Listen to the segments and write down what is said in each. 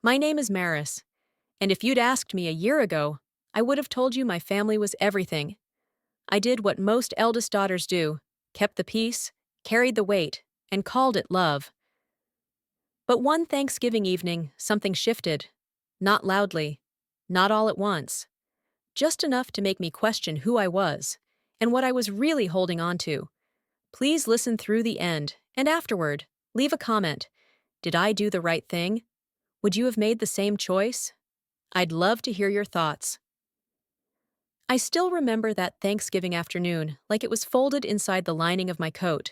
My name is Maris, and if you'd asked me a year ago, I would have told you my family was everything. I did what most eldest daughters do, kept the peace, carried the weight, and called it love. But one Thanksgiving evening, something shifted. Not loudly, not all at once, just enough to make me question who I was and what I was really holding on to. Please listen through the end, and afterward, leave a comment. Did I do the right thing? Would you have made the same choice? I'd love to hear your thoughts. I still remember that Thanksgiving afternoon like it was folded inside the lining of my coat,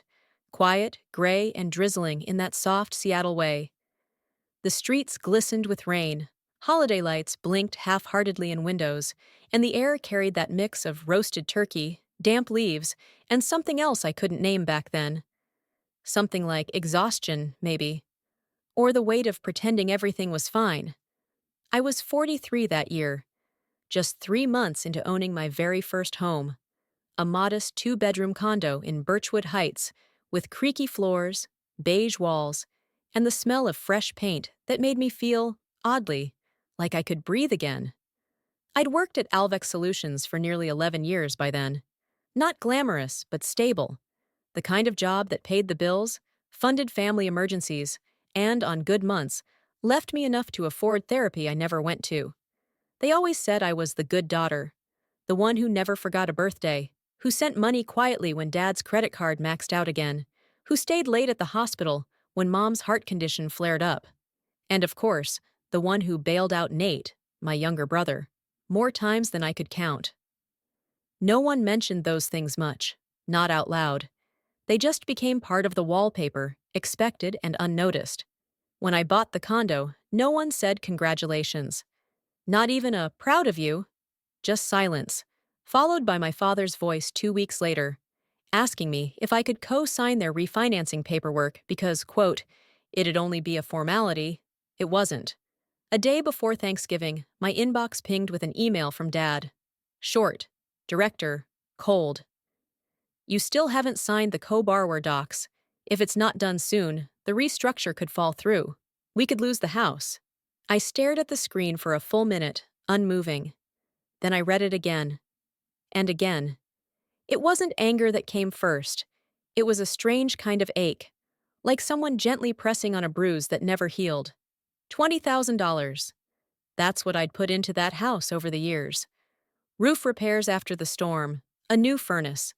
quiet, gray, and drizzling in that soft Seattle way. The streets glistened with rain, holiday lights blinked half-heartedly in windows, and the air carried that mix of roasted turkey, damp leaves, and something else I couldn't name back then. Something like exhaustion, maybe. Or the weight of pretending everything was fine. I was 43 that year, just 3 months into owning my very first home, a modest two-bedroom condo in Birchwood Heights with creaky floors, beige walls, and the smell of fresh paint that made me feel, oddly, like I could breathe again. I'd worked at Alvex Solutions for nearly 11 years by then. Not glamorous, but stable. The kind of job that paid the bills, funded family emergencies, and, on good months, left me enough to afford therapy I never went to. They always said I was the good daughter, the one who never forgot a birthday, who sent money quietly when Dad's credit card maxed out again, who stayed late at the hospital when Mom's heart condition flared up. And of course, the one who bailed out Nate, my younger brother, more times than I could count. No one mentioned those things much, not out loud. They just became part of the wallpaper, expected and unnoticed. When I bought the condo, no one said congratulations. Not even a proud of you, just silence, followed by my father's voice 2 weeks later, asking me if I could co-sign their refinancing paperwork because, quote, it'd only be a formality. It wasn't. A day before Thanksgiving, my inbox pinged with an email from Dad. Short, director, cold. You still haven't signed the co-borrower docs. If it's not done soon, the restructure could fall through. We could lose the house. I stared at the screen for a full minute, unmoving. Then I read it again. And again. It wasn't anger that came first. It was a strange kind of ache, like someone gently pressing on a bruise that never healed. $20,000. That's what I'd put into that house over the years. Roof repairs after the storm, a new furnace,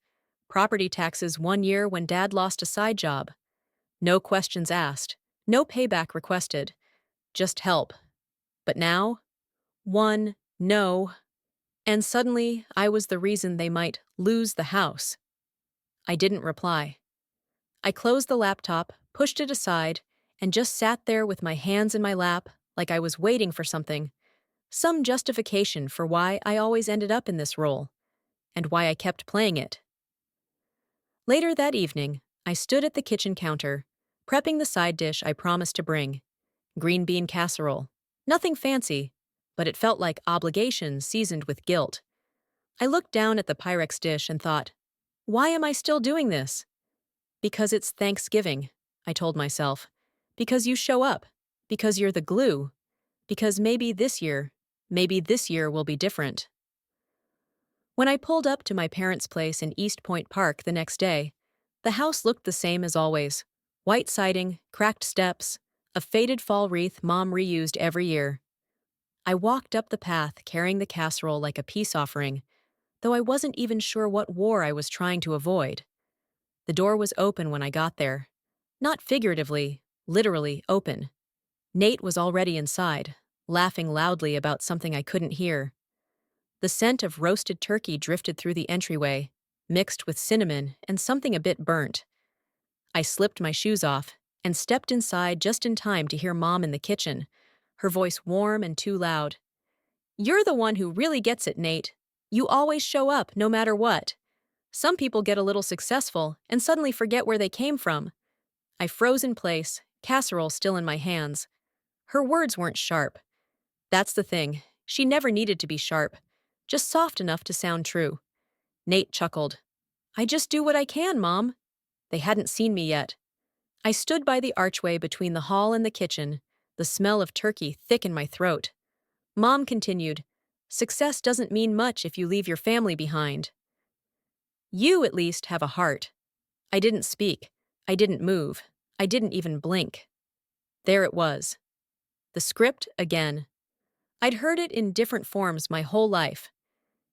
property taxes 1 year when Dad lost a side job. No questions asked, no payback requested, just help. But now, no, and suddenly I was the reason they might lose the house. I didn't reply. I closed the laptop, pushed it aside, and just sat there with my hands in my lap like I was waiting for something, some justification for why I always ended up in this role, and why I kept playing it. Later that evening, I stood at the kitchen counter, prepping the side dish I promised to bring, green bean casserole. Nothing fancy, but it felt like obligation seasoned with guilt. I looked down at the Pyrex dish and thought, why am I still doing this? Because it's Thanksgiving, I told myself. Because you show up. Because you're the glue. Because maybe this year will be different. When I pulled up to my parents' place in East Point Park the next day, the house looked the same as always. White siding, cracked steps, a faded fall wreath Mom reused every year. I walked up the path carrying the casserole like a peace offering, though I wasn't even sure what war I was trying to avoid. The door was open when I got there. Not figuratively, literally open. Nate was already inside, laughing loudly about something I couldn't hear. The scent of roasted turkey drifted through the entryway, mixed with cinnamon and something a bit burnt. I slipped my shoes off and stepped inside just in time to hear Mom in the kitchen, her voice warm and too loud. You're the one who really gets it, Nate. You always show up, no matter what. Some people get a little successful and suddenly forget where they came from. I froze in place, casserole still in my hands. Her words weren't sharp. That's the thing. She never needed to be sharp, just soft enough to sound true. Nate chuckled. I just do what I can, Mom. They hadn't seen me yet. I stood by the archway between the hall and the kitchen, the smell of turkey thick in my throat. Mom continued, "Success doesn't mean much if you leave your family behind. You at least have a heart." I didn't speak. I didn't move. I didn't even blink. There it was. The script again. I'd heard it in different forms my whole life.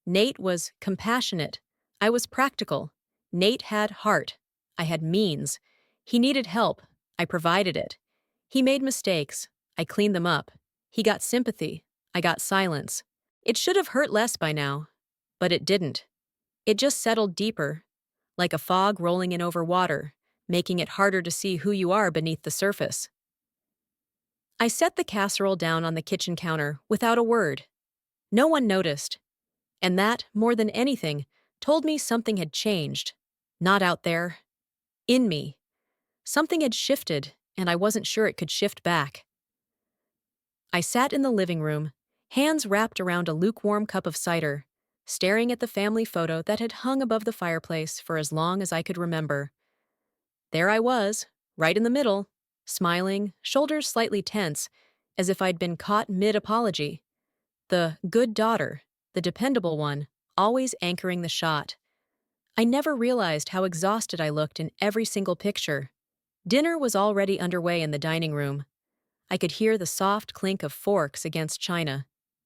Nate was compassionate. I was practical. Nate had heart. I had means. He needed help. I provided it. He made mistakes. I cleaned them up. He got sympathy. I got silence. It should have hurt less by now, but it didn't. It just settled deeper, like a fog rolling in over water, making it harder to see who you are beneath the surface. I set the casserole down on the kitchen counter without a word. No one noticed. And that, more than anything, told me something had changed. Not out there. In me. Something had shifted, and I wasn't sure it could shift back. I sat in the living room, hands wrapped around a lukewarm cup of cider, staring at the family photo that had hung above the fireplace for as long as I could remember. There I was, right in the middle, smiling, shoulders slightly tense, as if I'd been caught mid-apology. The good daughter, the dependable one, always anchoring the shot. I never realized how exhausted I looked in every single picture. Dinner was already underway in the dining room. I could hear the soft clink of forks against china,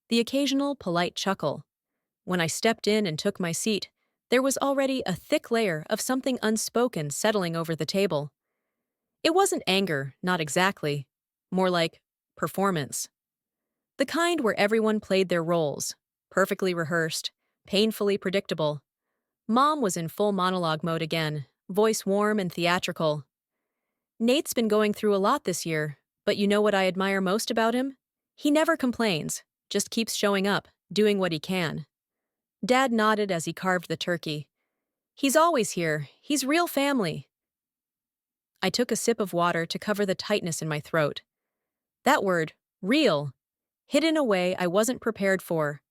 the occasional polite chuckle. When I stepped in and took my seat, there was already a thick layer of something unspoken settling over the table. It wasn't anger, not exactly. More like performance. The kind where everyone played their roles, perfectly rehearsed, painfully predictable. Mom was in full monologue mode again, voice warm and theatrical. "Nate's been going through a lot this year, but you know what I admire most about him? He never complains, just keeps showing up, doing what he can." Dad nodded as he carved the turkey. "He's always here. He's real family." I took a sip of water to cover the tightness in my throat. That word, real, hit in a way I wasn't prepared for.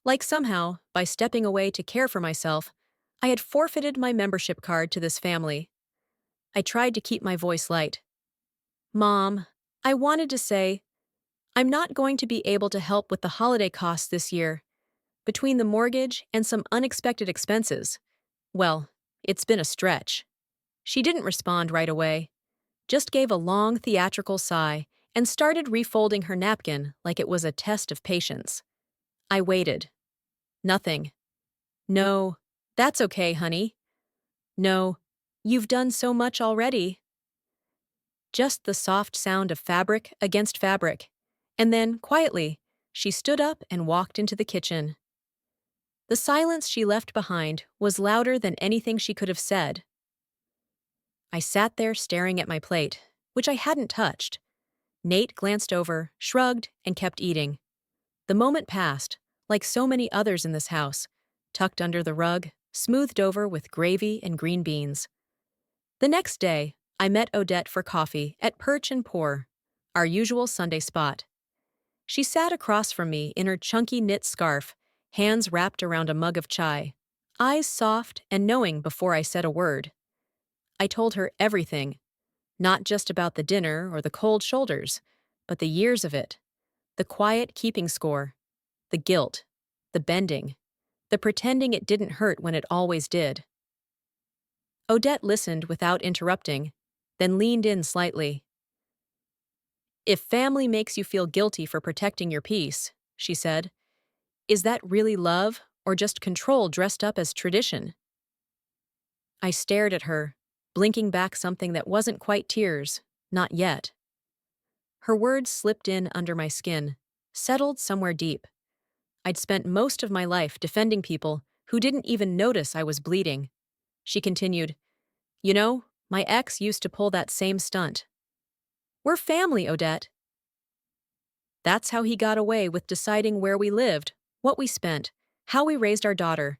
Like somehow, by stepping away to care for myself, I had forfeited my membership card to this family. I tried to keep my voice light. "Mom, I wanted to say, I'm not going to be able to help with the holiday costs this year. Between the mortgage and some unexpected expenses. Well, it's been a stretch." She didn't respond right away, just gave a long theatrical sigh and started refolding her napkin like it was a test of patience. I waited. Nothing. "No, that's okay, honey." "No, you've done so much already." Just the soft sound of fabric against fabric. And then, quietly, she stood up and walked into the kitchen. The silence she left behind was louder than anything she could have said. I sat there staring at my plate, which I hadn't touched. Nate glanced over, shrugged, and kept eating. The moment passed, like so many others in this house, tucked under the rug, smoothed over with gravy and green beans. The next day, I met Odette for coffee at Perch and Pour, our usual Sunday spot. She sat across from me in her chunky knit scarf, hands wrapped around a mug of chai, eyes soft and knowing before I said a word. I told her everything, not just about the dinner or the cold shoulders, but the years of it, the quiet keeping score, the guilt, the bending, the pretending it didn't hurt when it always did. Odette listened without interrupting, then leaned in slightly. "If family makes you feel guilty for protecting your peace," she said, "is that really love or just control dressed up as tradition?" I stared at her, blinking back something that wasn't quite tears, not yet. Her words slipped in under my skin, settled somewhere deep. I'd spent most of my life defending people who didn't even notice I was bleeding. She continued, "You know, my ex used to pull that same stunt. We're family, Odette." That's how he got away with deciding where we lived, what we spent, how we raised our daughter.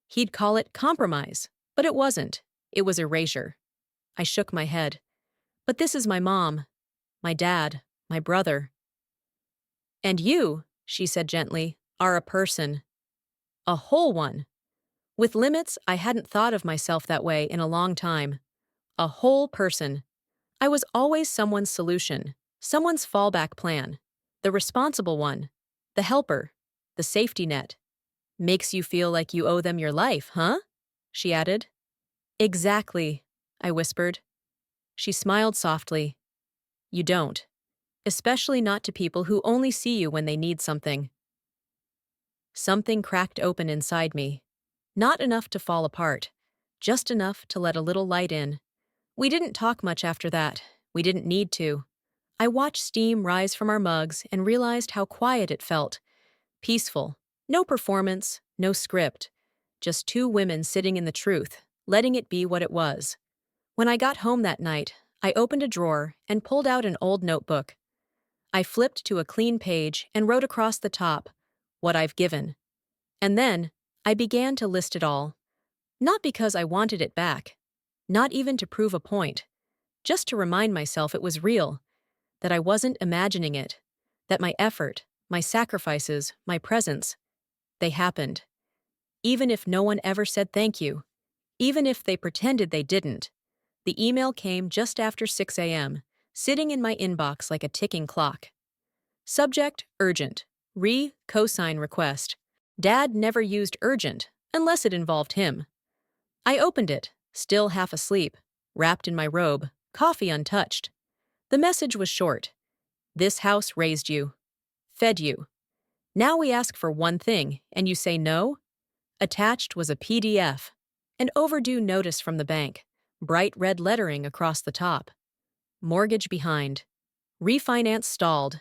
He'd call it compromise, but it wasn't. It was erasure. I shook my head. "But this is my mom, my dad, my brother." "And you," she said gently, "are a person. A whole one. With limits, I hadn't thought of myself that way in a long time. A whole person. I was always someone's solution, Someone's fallback plan. The responsible one. The helper. The safety net. Makes you feel like you owe them your life, huh? She added. Exactly, I whispered. She smiled softly. You don't. Especially not to people who only see you when they need something. Something cracked open inside me. Not enough to fall apart. Just enough to let a little light in. We didn't talk much after that. We didn't need to. I watched steam rise from our mugs and realized how quiet it felt. Peaceful. No performance, no script. Just two women sitting in the truth, letting it be what it was. When I got home that night, I opened a drawer and pulled out an old notebook. I flipped to a clean page and wrote across the top, "What I've given." And then, I began to list it all. Not because I wanted it back. Not even to prove a point. Just to remind myself it was real. That I wasn't imagining it. That my effort, my sacrifices, my presence, they happened. Even if no one ever said thank you. Even if they pretended they didn't. The email came just after 6 a.m., sitting in my inbox like a ticking clock. Subject, urgent. Cosign request. Dad never used urgent, unless it involved him. I opened it, still half asleep, wrapped in my robe, coffee untouched. The message was short. This house raised you. Fed you. Now we ask for one thing, and you say no? Attached was a PDF. An overdue notice from the bank. Bright red lettering across the top. Mortgage behind. Refinance stalled.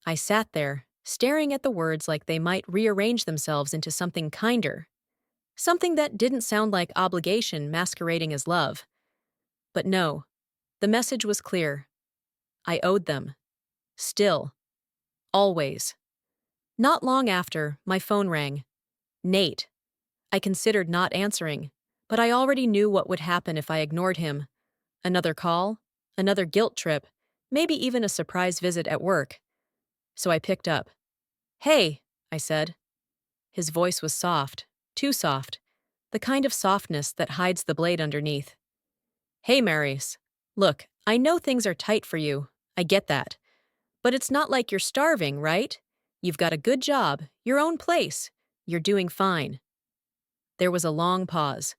I sat there, staring at the words like they might rearrange themselves into something kinder. Something that didn't sound like obligation masquerading as love. But no, the message was clear. I owed them. Still. Always. Not long after, my phone rang. Nate. I considered not answering, but I already knew what would happen if I ignored him. Another call, another guilt trip, maybe even a surprise visit at work. So I picked up. Hey, I said. His voice was soft, too soft, the kind of softness that hides the blade underneath. Hey, Marius. Look, I know things are tight for you. I get that. But it's not like you're starving, right? You've got a good job, your own place. You're doing fine. There was a long pause.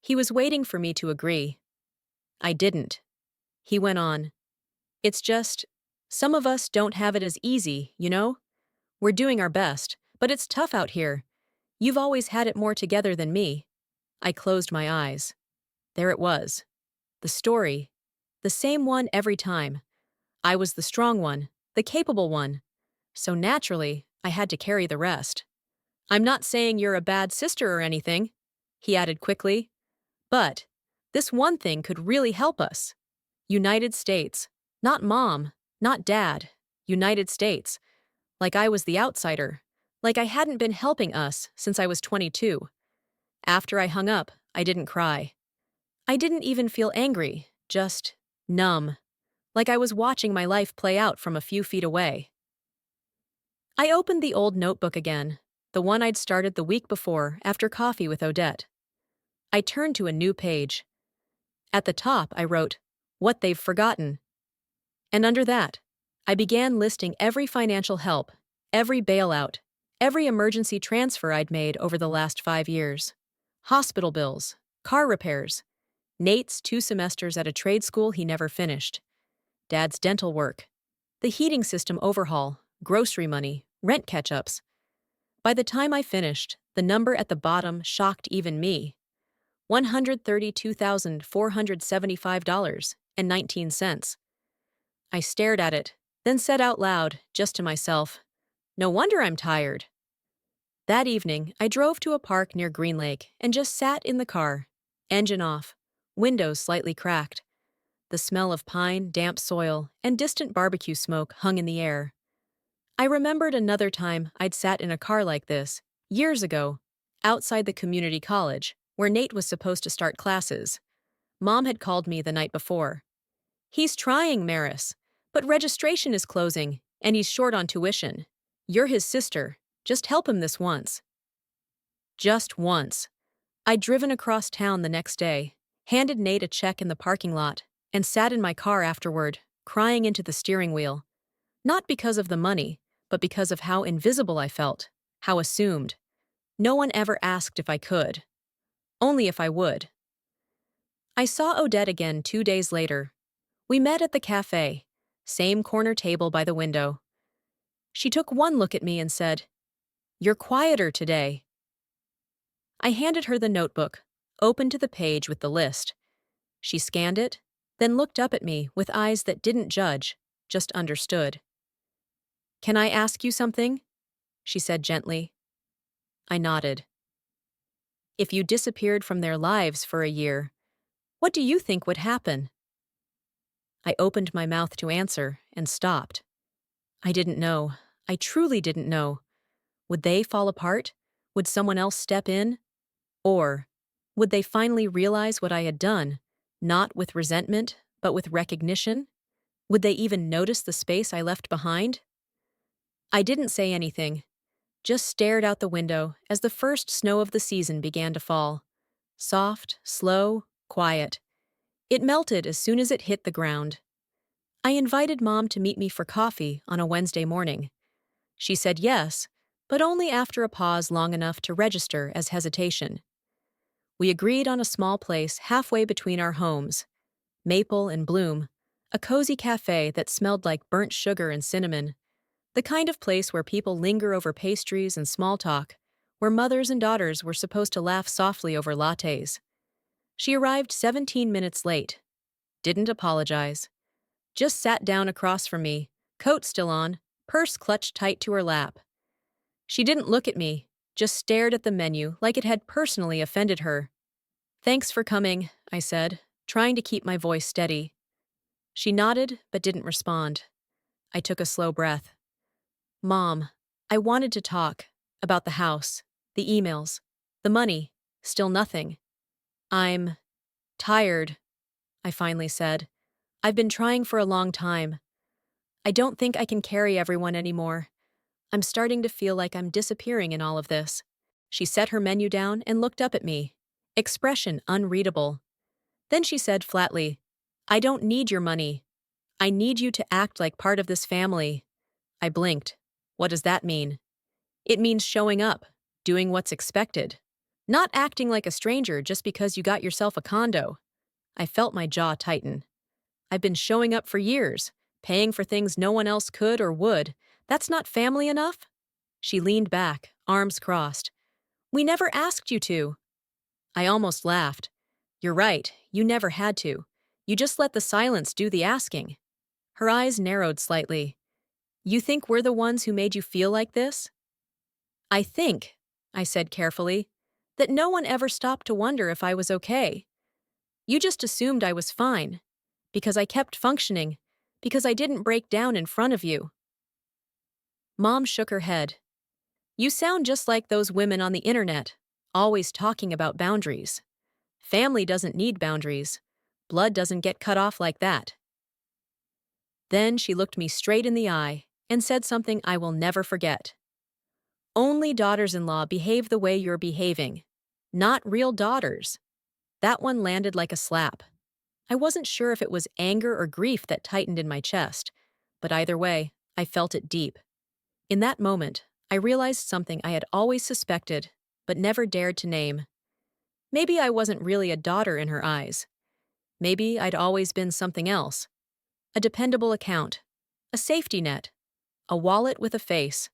He was waiting for me to agree. I didn't. He went on. It's just, some of us don't have it as easy, you know? We're doing our best, but it's tough out here. You've always had it more together than me. I closed my eyes. There it was. The story. The same one every time. I was the strong one, the capable one. So naturally, I had to carry the rest. I'm not saying you're a bad sister or anything, he added quickly. But this one thing could really help us. United States. Not mom, not dad. United States. Like I was the outsider. Like I hadn't been helping us since I was 22. After I hung up, I didn't cry. I didn't even feel angry, just numb. Like I was watching my life play out from a few feet away. I opened the old notebook again, the one I'd started the week before after coffee with Odette. I turned to a new page. At the top, I wrote, "What they've forgotten." And under that, I began listing every financial help, every bailout, every emergency transfer I'd made over the last 5 years. Hospital bills, car repairs, Nate's 2 semesters at a trade school he never finished, Dad's dental work, the heating system overhaul, grocery money, rent catch-ups. By the time I finished, the number at the bottom shocked even me. $132,475.19. I stared at it, then said out loud, just to myself, "No wonder I'm tired." That evening, I drove to a park near Green Lake and just sat in the car, engine off, windows slightly cracked. The smell of pine, damp soil, and distant barbecue smoke hung in the air. I remembered another time I'd sat in a car like this, years ago, outside the community college, where Nate was supposed to start classes. Mom had called me the night before. "He's trying, Maris, but registration is closing, and he's short on tuition. You're his sister. Just help him this once." Just once. I'd driven across town the next day, handed Nate a check in the parking lot, and sat in my car afterward, crying into the steering wheel. Not because of the money, but because of how invisible I felt, how assumed. No one ever asked if I could. Only if I would. I saw Odette again 2 days later. We met at the cafe, same corner table by the window. She took one look at me and said, "You're quieter today." I handed her the notebook, opened to the page with the list. She scanned it, then looked up at me with eyes that didn't judge, just understood. "Can I ask you something?" she said gently. I nodded. "If you disappeared from their lives for a year, what do you think would happen?" I opened my mouth to answer and stopped. I didn't know. I truly didn't know. Would they fall apart? Would someone else step in? Or would they finally realize what I had done, not with resentment, but with recognition? Would they even notice the space I left behind? I didn't say anything, just stared out the window as the first snow of the season began to fall. Soft, slow, quiet. It melted as soon as it hit the ground. I invited Mom to meet me for coffee on a Wednesday morning. She said yes, but only after a pause long enough to register as hesitation. We agreed on a small place halfway between our homes, Maple and Bloom, a cozy cafe that smelled like burnt sugar and cinnamon, the kind of place where people linger over pastries and small talk, where mothers and daughters were supposed to laugh softly over lattes. She arrived 17 minutes late, didn't apologize, just sat down across from me, coat still on, purse clutched tight to her lap. She didn't look at me, just stared at the menu like it had personally offended her. "Thanks for coming," I said, trying to keep my voice steady. She nodded but didn't respond. I took a slow breath. "Mom, I wanted to talk about the house, the emails, the money, still nothing. I'm tired," I finally said. "I've been trying for a long time. I don't think I can carry everyone anymore. I'm starting to feel like I'm disappearing in all of this." She set her menu down and looked up at me, expression unreadable. Then she said flatly, "I don't need your money. I need you to act like part of this family." I blinked. What does that mean? It means showing up, doing what's expected. Not acting like a stranger just because you got yourself a condo. I felt my jaw tighten. I've been showing up for years, paying for things no one else could or would. That's not family enough? She leaned back, arms crossed. "We never asked you to." I almost laughed. "You're right, you never had to. You just let the silence do the asking." Her eyes narrowed slightly. "You think we're the ones who made you feel like this?" "I think," I said carefully, "that no one ever stopped to wonder if I was okay. You just assumed I was fine, because I kept functioning, because I didn't break down in front of you." Mom shook her head. "You sound just like those women on the internet, always talking about boundaries. Family doesn't need boundaries. Blood doesn't get cut off like that." Then she looked me straight in the eye and said something I will never forget. "Only daughters-in-law behave the way you're behaving. Not real daughters." That one landed like a slap. I wasn't sure if it was anger or grief that tightened in my chest, but either way, I felt it deep. In that moment, I realized something I had always suspected, but never dared to name. Maybe I wasn't really a daughter in her eyes. Maybe I'd always been something else. A dependable account. A safety net. A wallet with a face.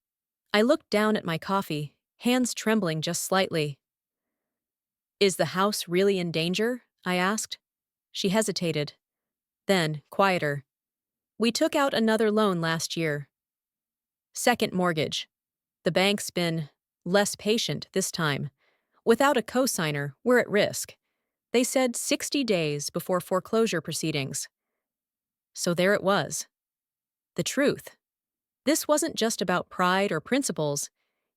I looked down at my coffee, hands trembling just slightly. "Is the house really in danger?" I asked. She hesitated. Then, quieter. "We took out another loan last year. Second mortgage. The bank's been less patient this time. Without a cosigner, we're at risk. They said 60 days before foreclosure proceedings." So there it was. The truth. This wasn't just about pride or principles.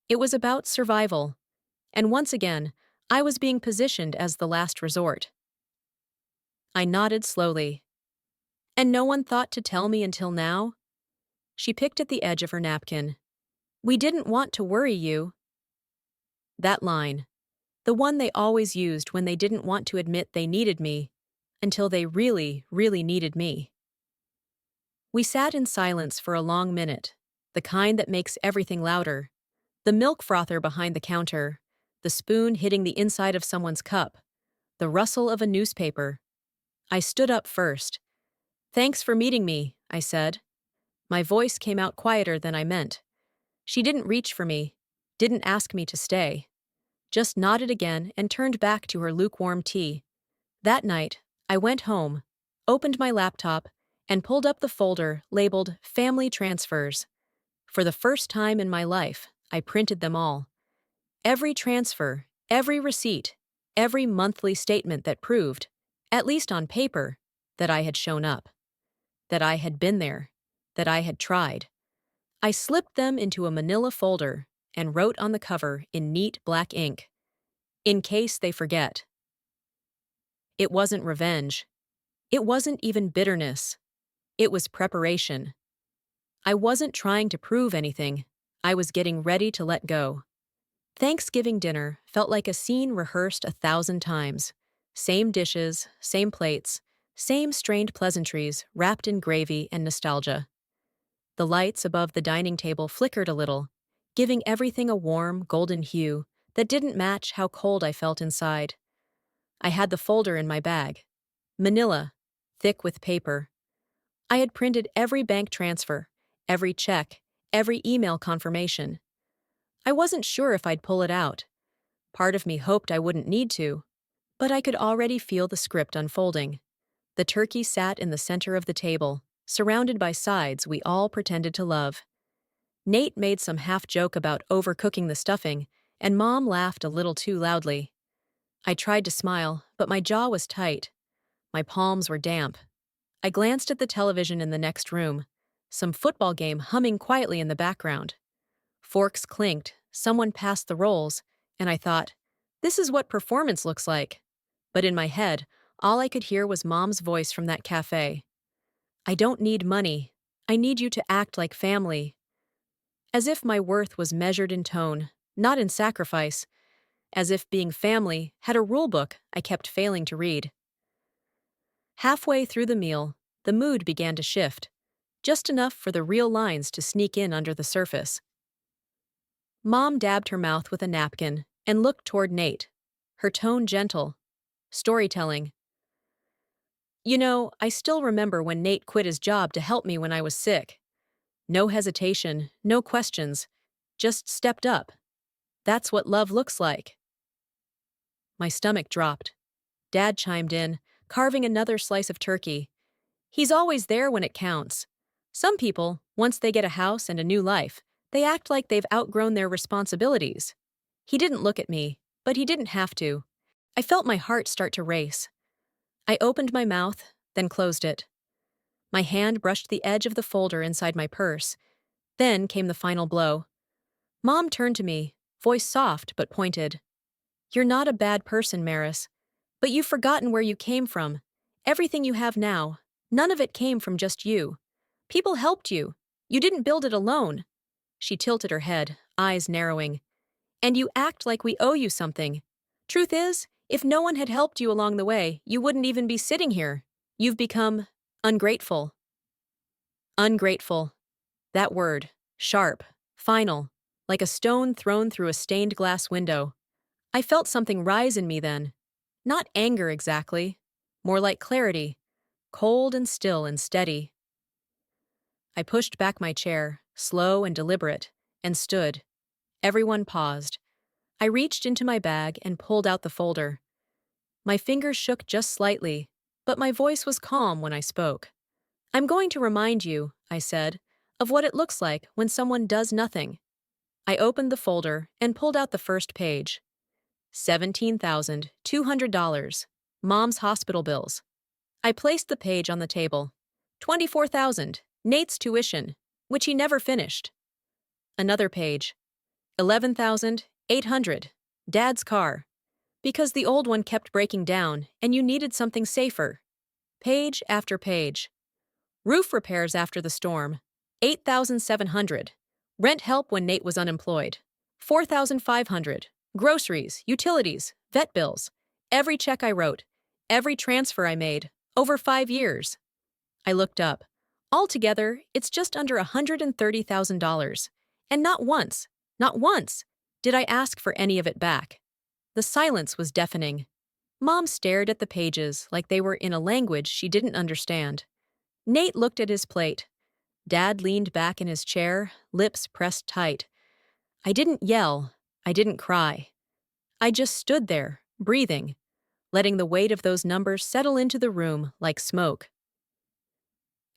It was about survival. And once again, I was being positioned as the last resort. I nodded slowly. "And no one thought to tell me until now?" She picked at the edge of her napkin. "We didn't want to worry you." That line. The one they always used when they didn't want to admit they needed me, until they really, really needed me. We sat in silence for a long minute, the kind that makes everything louder. The milk frother behind the counter, the spoon hitting the inside of someone's cup, the rustle of a newspaper. I stood up first. "Thanks for meeting me," I said. My voice came out quieter than I meant. She didn't reach for me, didn't ask me to stay, just nodded again and turned back to her lukewarm tea. That night, I went home, opened my laptop, and pulled up the folder labeled Family Transfers. For the first time in my life, I printed them all. Every transfer, every receipt, every monthly statement that proved, at least on paper, that I had shown up, that I had been there, that I had tried. I slipped them into a manila folder and wrote on the cover in neat black ink, "In case they forget." It wasn't revenge. It wasn't even bitterness. It was preparation. I wasn't trying to prove anything. I was getting ready to let go. Thanksgiving dinner felt like a scene rehearsed 1,000 times. Same dishes, same plates, same strained pleasantries wrapped in gravy and nostalgia. The lights above the dining table flickered a little, giving everything a warm, golden hue that didn't match how cold I felt inside. I had the folder in my bag. Manila, thick with paper. I had printed every bank transfer, every check, every email confirmation. I wasn't sure if I'd pull it out. Part of me hoped I wouldn't need to, but I could already feel the script unfolding. The turkey sat in the center of the table, surrounded by sides we all pretended to love. Nate made some half-joke about overcooking the stuffing, and Mom laughed a little too loudly. I tried to smile, but my jaw was tight. My palms were damp. I glanced at the television in the next room, some football game humming quietly in the background. Forks clinked, someone passed the rolls, and I thought, this is what performance looks like. But in my head, all I could hear was Mom's voice from that cafe. "I don't need money. I need you to act like family." As if my worth was measured in tone, not in sacrifice. As if being family had a rule book I kept failing to read. Halfway through the meal, the mood began to shift, just enough for the real lines to sneak in under the surface. Mom dabbed her mouth with a napkin and looked toward Nate, her tone gentle. Storytelling. "You know, I still remember when Nate quit his job to help me when I was sick. No hesitation, no questions, just stepped up. That's what love looks like." My stomach dropped. Dad chimed in, carving another slice of turkey. "He's always there when it counts. Some people, once they get a house and a new life, they act like they've outgrown their responsibilities." He didn't look at me, but he didn't have to. I felt my heart start to race. I opened my mouth, then closed it. My hand brushed the edge of the folder inside my purse. Then came the final blow. Mom turned to me, voice soft but pointed. "You're not a bad person, Maris. But you've forgotten where you came from. Everything you have now, none of it came from just you. People helped you. You didn't build it alone." She tilted her head, eyes narrowing. "And you act like we owe you something. Truth is, if no one had helped you along the way, you wouldn't even be sitting here. You've become ungrateful." Ungrateful. That word, sharp, final, like a stone thrown through a stained glass window. I felt something rise in me then. Not anger exactly, more like clarity, cold and still and steady. I pushed back my chair, slow and deliberate, and stood. Everyone paused. I reached into my bag and pulled out the folder. My fingers shook just slightly, but my voice was calm when I spoke. "I'm going to remind you," I said, "of what it looks like when someone does nothing." I opened the folder and pulled out the first page. $17,200. Mom's hospital bills. I placed the page on the table. $24,000. Nate's tuition, which he never finished. Another page. $11,800. Dad's car. Because the old one kept breaking down and you needed something safer. Page after page. Roof repairs after the storm. $8,700. Rent help when Nate was unemployed. $4,500. Groceries, utilities, vet bills. Every check I wrote. Every transfer I made. Over 5 years. I looked up. Altogether, it's just under $130,000. And not once, did I ask for any of it back. The silence was deafening. Mom stared at the pages like they were in a language she didn't understand. Nate looked at his plate. Dad leaned back in his chair, lips pressed tight. I didn't yell. I didn't cry. I just stood there, breathing, letting the weight of those numbers settle into the room like smoke.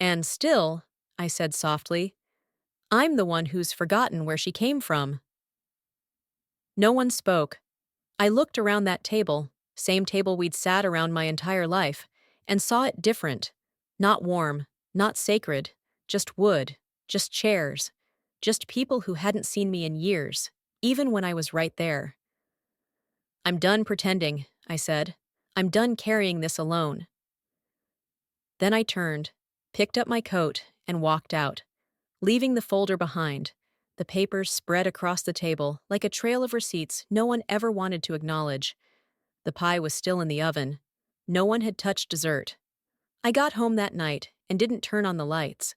And still, I said softly, I'm the one who's forgotten where she came from. No one spoke. I looked around that table, same table we'd sat around my entire life, and saw it different. Not warm, not sacred, just wood, just chairs, just people who hadn't seen me in years, even when I was right there. I'm done pretending, I said. I'm done carrying this alone. Then I turned, picked up my coat, and walked out, leaving the folder behind, the papers spread across the table like a trail of receipts no one ever wanted to acknowledge. The pie was still in the oven. No one had touched dessert. I got home that night and didn't turn on the lights.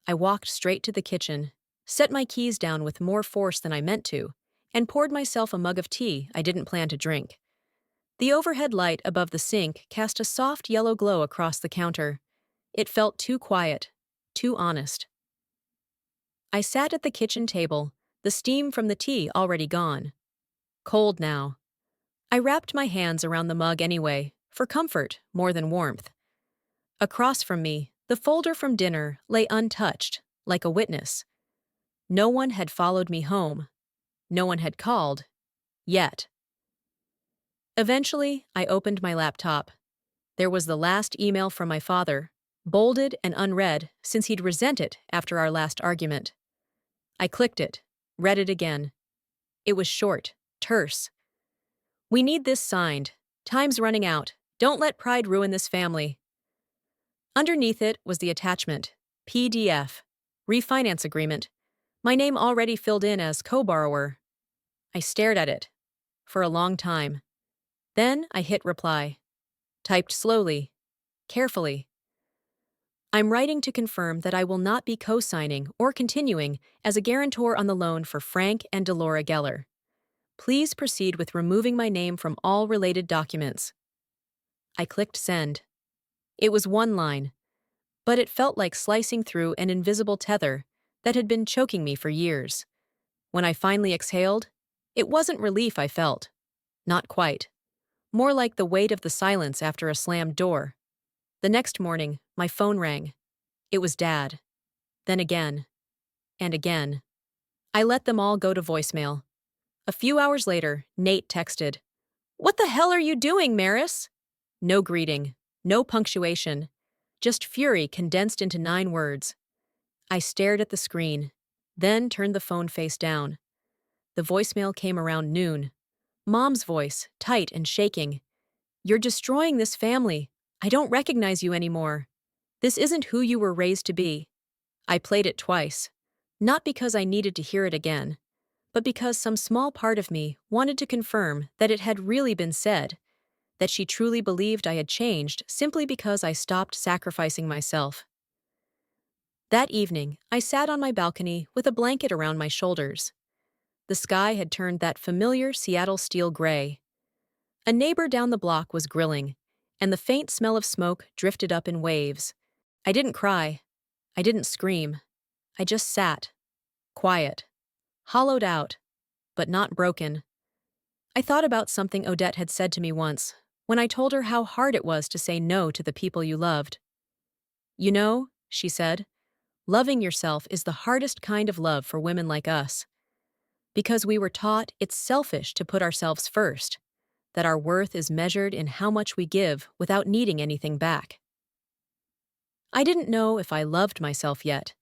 I walked straight to the kitchen, set my keys down with more force than I meant to, and poured myself a mug of tea I didn't plan to drink. The overhead light above the sink cast a soft yellow glow across the counter. It felt too quiet, too honest. I sat at the kitchen table, the steam from the tea already gone. Cold now. I wrapped my hands around the mug anyway, for comfort more than warmth. Across from me, the folder from dinner lay untouched, like a witness. No one had followed me home. No one had called. Yet. Eventually, I opened my laptop. There was the last email from my father, bolded and unread since he'd resent it after our last argument. I clicked it, read it again. It was short, terse. We need this signed. Time's running out. Don't let pride ruin this family. Underneath it was the attachment, PDF, refinance agreement, my name already filled in as co-borrower. I stared at it for a long time. Then I hit reply. Typed slowly, carefully. I'm writing to confirm that I will not be co-signing or continuing as a guarantor on the loan for Frank and Delora Geller. Please proceed with removing my name from all related documents. I clicked send. It was one line, but it felt like slicing through an invisible tether that had been choking me for years. When I finally exhaled, it wasn't relief I felt. Not quite. More like the weight of the silence after a slammed door. The next morning, my phone rang. It was Dad. Then again. And again. I let them all go to voicemail. A few hours later, Nate texted, "What the hell are you doing, Maris?" No greeting, no punctuation, just fury condensed into 9 words. I stared at the screen, then turned the phone face down. The voicemail came around noon. Mom's voice, tight and shaking. "You're destroying this family. I don't recognize you anymore. This isn't who you were raised to be." I played it twice, not because I needed to hear it again, but because some small part of me wanted to confirm that it had really been said, that she truly believed I had changed simply because I stopped sacrificing myself. That evening, I sat on my balcony with a blanket around my shoulders. The sky had turned that familiar Seattle steel gray. A neighbor down the block was grilling, and the faint smell of smoke drifted up in waves. I didn't cry. I didn't scream. I just sat, quiet, hollowed out, but not broken. I thought about something Odette had said to me once, when I told her how hard it was to say no to the people you loved. "You know," she said, "loving yourself is the hardest kind of love for women like us. Because we were taught it's selfish to put ourselves first, that our worth is measured in how much we give without needing anything back." I didn't know if I loved myself yet,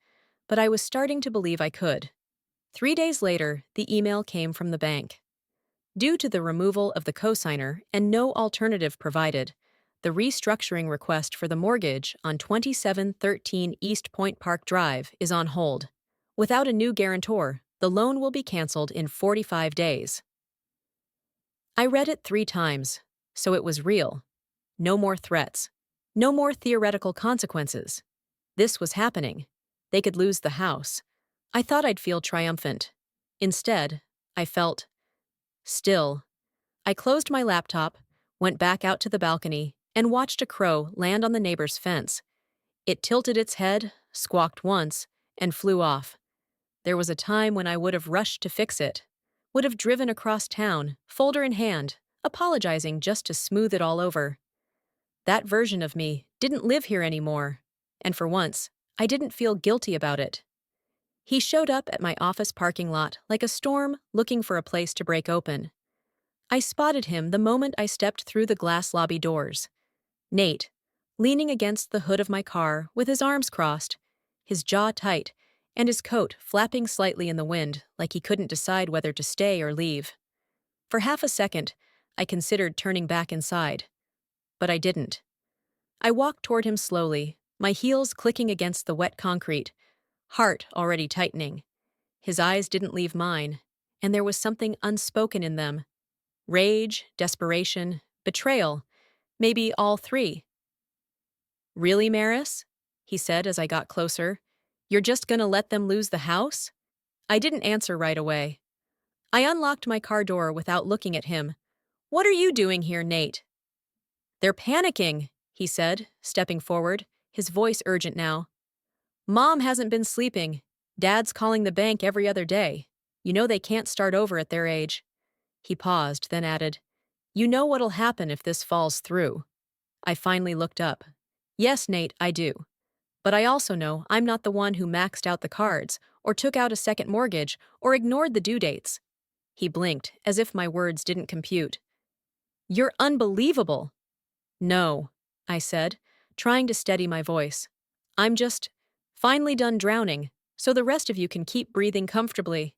but I was starting to believe I could. 3 days later, the email came from the bank. Due to the removal of the cosigner and no alternative provided, the restructuring request for the mortgage on 2713 East Point Park Drive is on hold. Without a new guarantor, the loan will be canceled in 45 days. I read it 3 times, so it was real. No more threats. No more theoretical consequences. This was happening. They could lose the house. I thought I'd feel triumphant. Instead, I felt still. I closed my laptop, went back out to the balcony, and watched a crow land on the neighbor's fence. It tilted its head, squawked once, and flew off. There was a time when I would have rushed to fix it, would have driven across town, folder in hand, apologizing just to smooth it all over. That version of me didn't live here anymore, and for once, I didn't feel guilty about it. He showed up at my office parking lot like a storm looking for a place to break open. I spotted him the moment I stepped through the glass lobby doors. Nate, leaning against the hood of my car with his arms crossed, his jaw tight, and his coat flapping slightly in the wind like he couldn't decide whether to stay or leave. For half a second, I considered turning back inside. But I didn't. I walked toward him slowly, my heels clicking against the wet concrete, heart already tightening. His eyes didn't leave mine, and there was something unspoken in them. Rage, desperation, betrayal, maybe all three. "Really, Maris?" he said as I got closer. "You're just gonna let them lose the house?" I didn't answer right away. I unlocked my car door without looking at him. "What are you doing here, Nate?" "They're panicking," he said, stepping forward, his voice urgent now. "Mom hasn't been sleeping. Dad's calling the bank every other day. You know they can't start over at their age." He paused, then added, "You know what'll happen if this falls through." I finally looked up. "Yes, Nate, I do. But I also know I'm not the one who maxed out the cards, or took out a second mortgage, or ignored the due dates." He blinked, as if my words didn't compute. "You're unbelievable." "No," I said, trying to steady my voice. "I'm just finally done drowning, so the rest of you can keep breathing comfortably."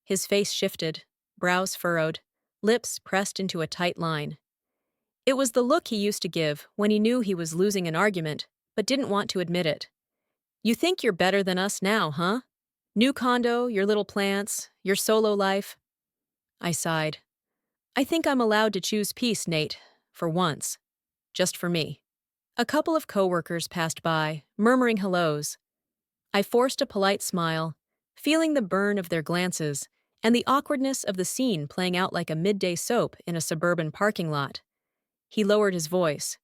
His face shifted, brows furrowed, lips pressed into a tight line. It was the look he used to give when he knew he was losing an argument, but didn't want to admit it. "You think you're better than us now, huh? New condo, your little plants, your solo life." I sighed. "I think I'm allowed to choose peace, Nate, for once. Just for me." A couple of coworkers passed by, murmuring hellos. I forced a polite smile, feeling the burn of their glances and the awkwardness of the scene playing out like a midday soap in a suburban parking lot. He lowered his voice.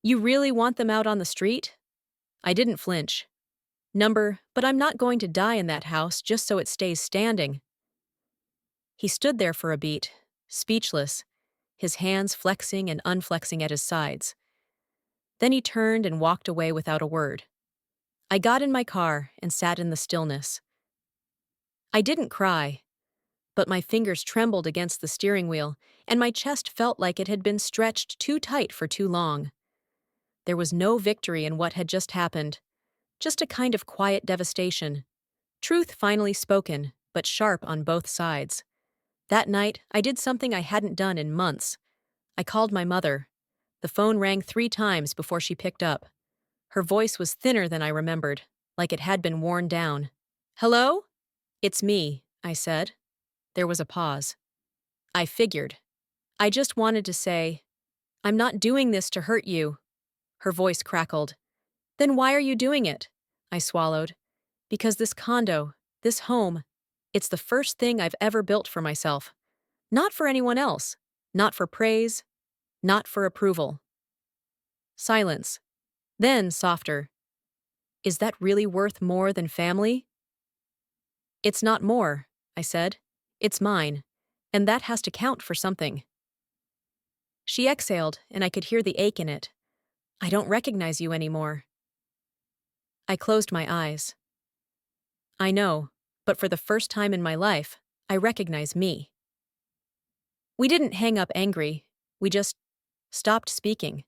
"You really want them out on the street?" I didn't flinch. But I'm not going to die in that house just so it stays standing." He stood there for a beat, speechless, his hands flexing and unflexing at his sides. Then he turned and walked away without a word. I got in my car and sat in the stillness. I didn't cry, but my fingers trembled against the steering wheel, and my chest felt like it had been stretched too tight for too long. There was no victory in what had just happened, just a kind of quiet devastation. Truth finally spoken, but sharp on both sides. That night, I did something I hadn't done in months. I called my mother. The phone rang 3 times before she picked up. Her voice was thinner than I remembered, like it had been worn down. "Hello? It's me," I said. There was a pause. "I figured. I just wanted to say, I'm not doing this to hurt you." Her voice crackled. "Then why are you doing it?" I swallowed. "Because this condo, this home, it's the first thing I've ever built for myself. Not for anyone else. Not for praise. Not for approval." Silence. Then, softer. "Is that really worth more than family?" "It's not more," I said. "It's mine. And that has to count for something." She exhaled, and I could hear the ache in it. "I don't recognize you anymore." I closed my eyes. "I know, but for the first time in my life, I recognize me." We didn't hang up angry. We just stopped speaking.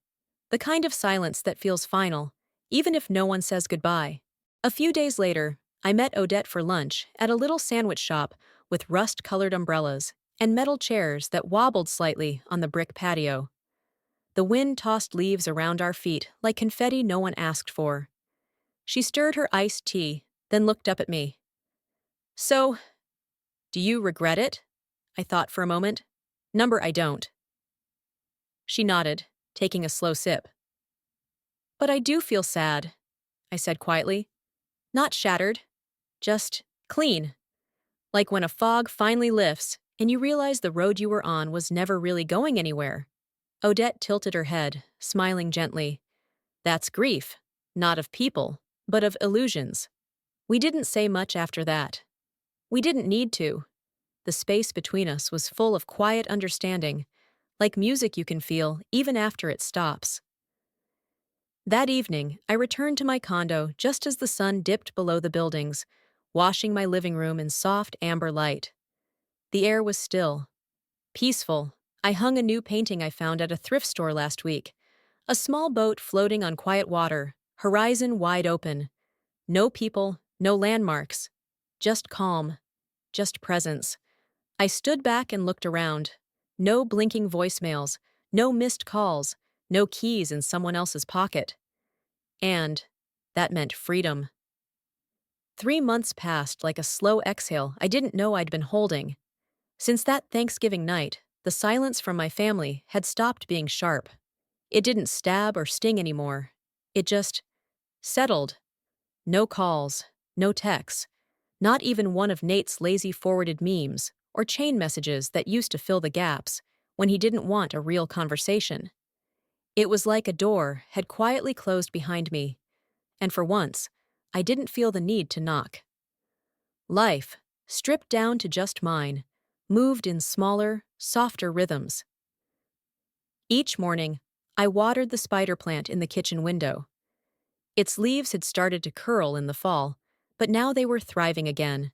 The kind of silence that feels final, even if no one says goodbye. A few days later, I met Odette for lunch at a little sandwich shop with rust-colored umbrellas and metal chairs that wobbled slightly on the brick patio. The wind tossed leaves around our feet like confetti no one asked for. She stirred her iced tea, then looked up at me. "So, do you regret it?" I thought for a moment. I don't." She nodded, taking a slow sip. "But I do feel sad. I said quietly. Not shattered, just clean. Like when a fog finally lifts and you realize the road you were on was never really going anywhere. Odette tilted her head, smiling gently. That's grief, not of people, but of illusions. We didn't say much after that. We didn't need to. The space between us was full of quiet understanding, like music you can feel even after it stops. That evening, I returned to my condo just as the sun dipped below the buildings, washing my living room in soft amber light. The air was still, peaceful. I hung a new painting I found at a thrift store last week. A small boat floating on quiet water, horizon wide open. No people, no landmarks. Just calm, just presence. I stood back and looked around. No blinking voicemails, no missed calls, no keys in someone else's pocket. And that meant freedom. 3 months passed like a slow exhale I didn't know I'd been holding. Since that Thanksgiving night, the silence from my family had stopped being sharp. It didn't stab or sting anymore. It just settled. No calls, no texts, not even one of Nate's lazy forwarded memes or chain messages that used to fill the gaps when he didn't want a real conversation. It was like a door had quietly closed behind me, and for once, I didn't feel the need to knock. Life, stripped down to just mine, moved in smaller, softer rhythms. Each morning, I watered the spider plant in the kitchen window. Its leaves had started to curl in the fall, but now they were thriving again.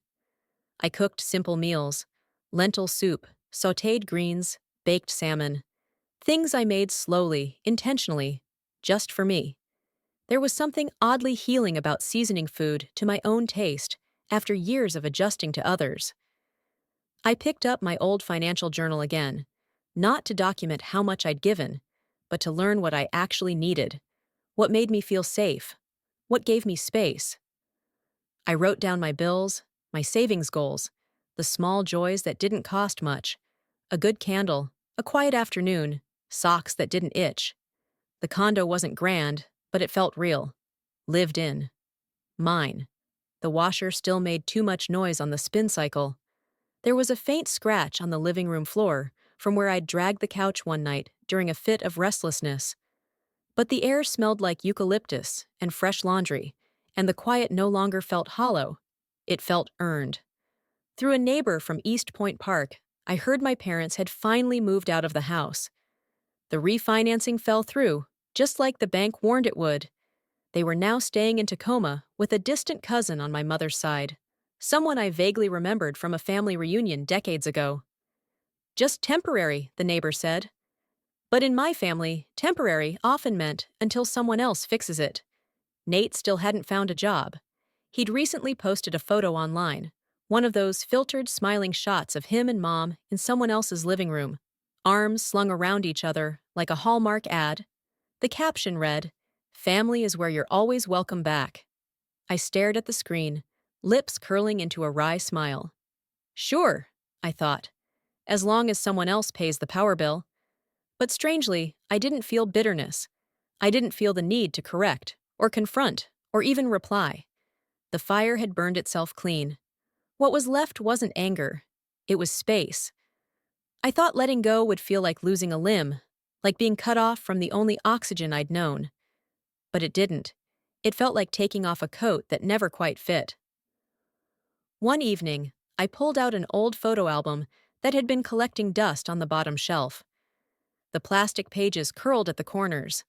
I cooked simple meals: lentil soup, sautéed greens, baked salmon. Things I made slowly, intentionally, just for me. There was something oddly healing about seasoning food to my own taste after years of adjusting to others. I picked up my old financial journal again, not to document how much I'd given, but to learn what I actually needed, what made me feel safe, what gave me space. I wrote down my bills, my savings goals, the small joys that didn't cost much: a good candle, a quiet afternoon, socks that didn't itch. The condo wasn't grand, but it felt real. Lived in. Mine. The washer still made too much noise on the spin cycle. There was a faint scratch on the living room floor from where I'd dragged the couch one night during a fit of restlessness. But the air smelled like eucalyptus and fresh laundry, and the quiet no longer felt hollow. It felt earned. Through a neighbor from East Point Park, I heard my parents had finally moved out of the house. The refinancing fell through, just like the bank warned it would. They were now staying in Tacoma with a distant cousin on my mother's side, someone I vaguely remembered from a family reunion decades ago. Just temporary, the neighbor said. But in my family, temporary often meant until someone else fixes it. Nate still hadn't found a job. He'd recently posted a photo online, one of those filtered smiling shots of him and Mom in someone else's living room, arms slung around each other like a Hallmark ad. The caption read, "Family is where you're always welcome back." I stared at the screen, lips curling into a wry smile. Sure, I thought, as long as someone else pays the power bill. But strangely, I didn't feel bitterness. I didn't feel the need to correct, or confront, or even reply. The fire had burned itself clean. What was left wasn't anger. It was space. I thought letting go would feel like losing a limb, like being cut off from the only oxygen I'd known. But it didn't. It felt like taking off a coat that never quite fit. One evening, I pulled out an old photo album that had been collecting dust on the bottom shelf. The plastic pages curled at the corners.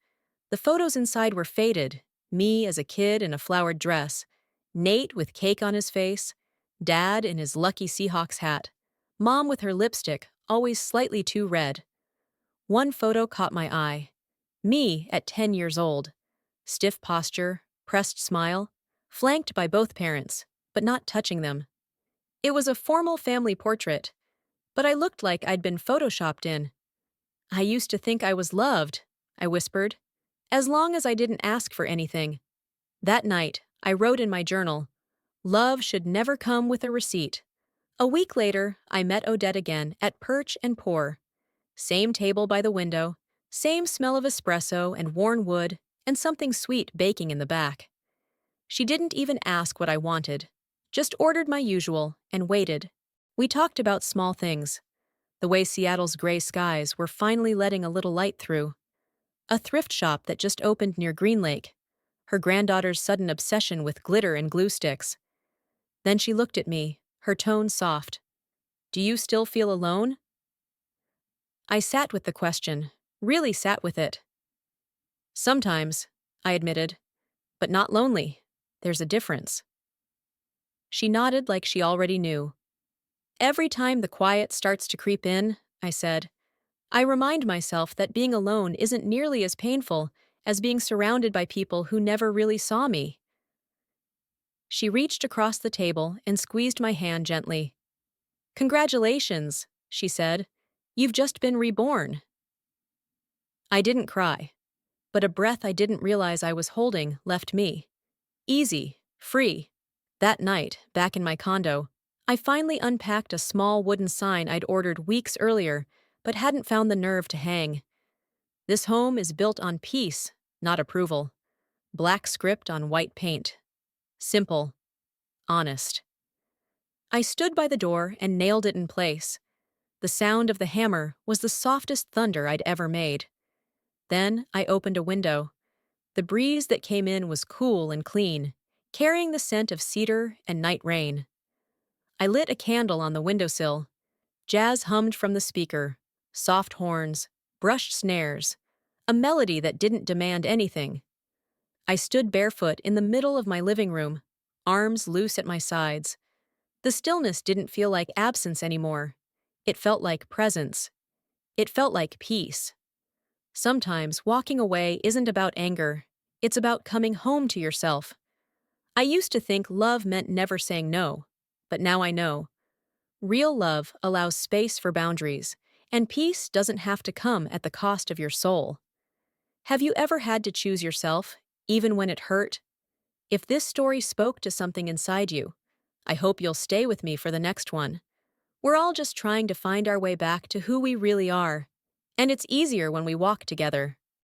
The photos inside were faded: me as a kid in a flowered dress, Nate with cake on his face, Dad in his lucky Seahawks hat, Mom with her lipstick always slightly too red. One photo caught my eye. Me at 10 years old. Stiff posture, pressed smile, flanked by both parents, but not touching them. It was a formal family portrait, but I looked like I'd been photoshopped in. "I used to think I was loved," I whispered, "as long as I didn't ask for anything." That night, I wrote in my journal, "Love should never come with a receipt." A week later, I met Odette again at Perch and Pour. Same table by the window, same smell of espresso and worn wood, and something sweet baking in the back. She didn't even ask what I wanted, just ordered my usual and waited. We talked about small things, the way Seattle's gray skies were finally letting a little light through, a thrift shop that just opened near Green Lake, her granddaughter's sudden obsession with glitter and glue sticks. Then she looked at me, her tone soft. Do you still feel alone? I sat with the question, really sat with it. Sometimes, I admitted, but not lonely. There's a difference. She nodded like she already knew. Every time the quiet starts to creep in, I said, I remind myself that being alone isn't nearly as painful as being surrounded by people who never really saw me. She reached across the table and squeezed my hand gently. Congratulations, she said. You've just been reborn. I didn't cry, but a breath I didn't realize I was holding left me. Easy, free. That night, back in my condo, I finally unpacked a small wooden sign I'd ordered weeks earlier, but hadn't found the nerve to hang. This home is built on peace, not approval. Black script on white paint. Simple. Honest. I stood by the door and nailed it in place. The sound of the hammer was the softest thunder I'd ever made. Then I opened a window. The breeze that came in was cool and clean, carrying the scent of cedar and night rain. I lit a candle on the windowsill. Jazz hummed from the speaker, soft horns, brushed snares, a melody that didn't demand anything. I stood barefoot in the middle of my living room, arms loose at my sides. The stillness didn't feel like absence anymore. It felt like presence. It felt like peace. Sometimes walking away isn't about anger. It's about coming home to yourself. I used to think love meant never saying no, but now I know. Real love allows space for boundaries, and peace doesn't have to come at the cost of your soul. Have you ever had to choose yourself, even when it hurt? If this story spoke to something inside you, I hope you'll stay with me for the next one. We're all just trying to find our way back to who we really are, and it's easier when we walk together.